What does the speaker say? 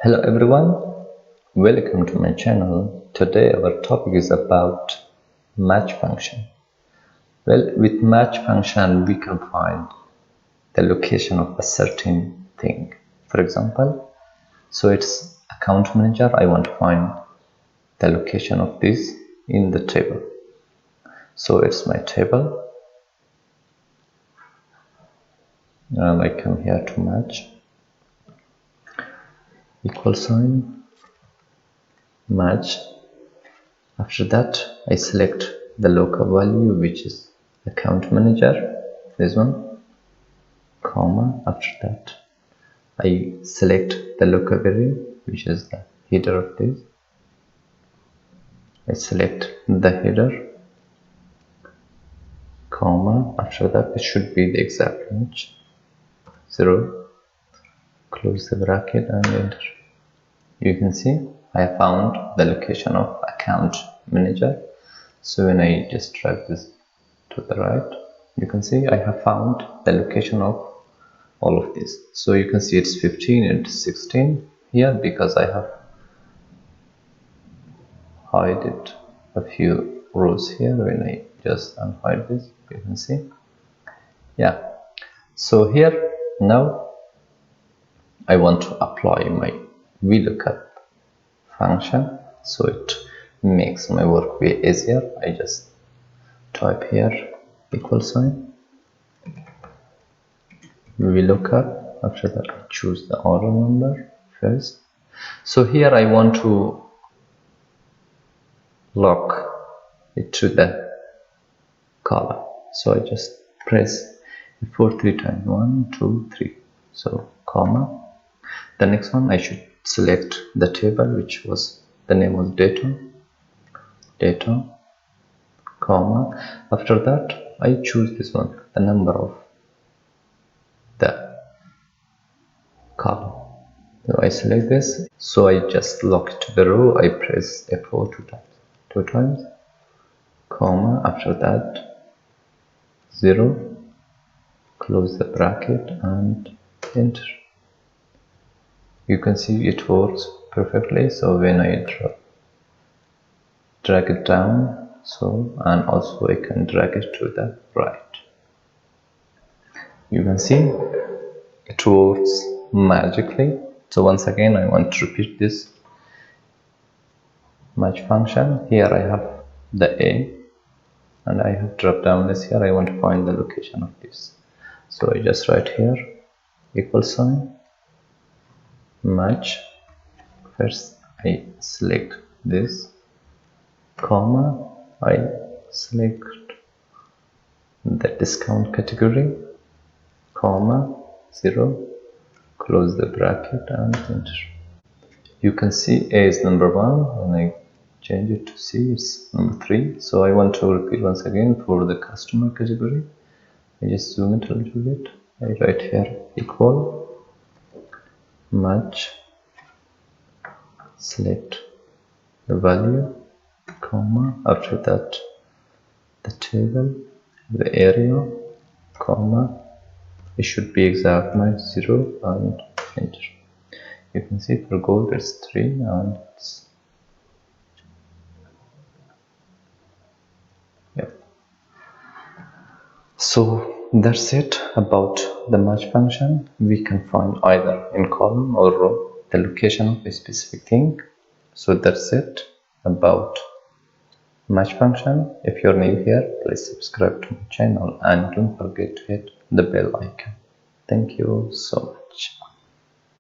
Hello everyone, welcome to my channel. Today our topic is about match function. Well, with match function we can find the location of a certain thing. For example, so it's account manager. I want to find the location of this in the table. So it's my table and I come here to match equal sign match. After that I select the local value, which is account manager, this one, comma. After that I select the local variable, which is the header of this. I select the header, comma. After that it should be the exact match, 0, close the bracket and enter. You can see I found the location of account manager. So when I just drag this to the right, you can see I have found the location of all of this. So you can see it's 15 and 16 here because I have hided a few rows here. When I just unhide this, you can see, yeah. So here now I want to apply my VLOOKUP function, so it makes my work way easier. I just type here equal sign VLOOKUP. After that I choose the order number first. So here I want to lock it to the column, so I just press F4 3 times, 1 2 3, so comma. The next one I should select the table, which was the name was data, comma. After that I choose this one, the number of the column, so I select this. So I just lock it to the row. I press F4 two times, comma. After that 0, close the bracket and enter. You can see it works perfectly. So when I drag it down, so, and also I can drag it to the right, you can see it works magically. So once again I want to repeat this match function. Here I have the A and I have drop down this here. I want to find the location of this, so I just write here equal sign match. First I select this, comma. I select the discount category, comma, 0, close the bracket and enter. You can see A is number 1. When I change it to C, it's number 3. So I want to repeat once again for the customer category. I just zoom it a little bit. I write here equal match, select the value, comma. After that the table, the area, comma. It should be exact match, 0, and enter. You can see for gold it's 3 and it's, yep. So that's it about the match function. We can find either in column or row the location of a specific thing. So that's it about match function. If you're new here, please subscribe to my channel and don't forget to hit the bell icon. Thank you so much.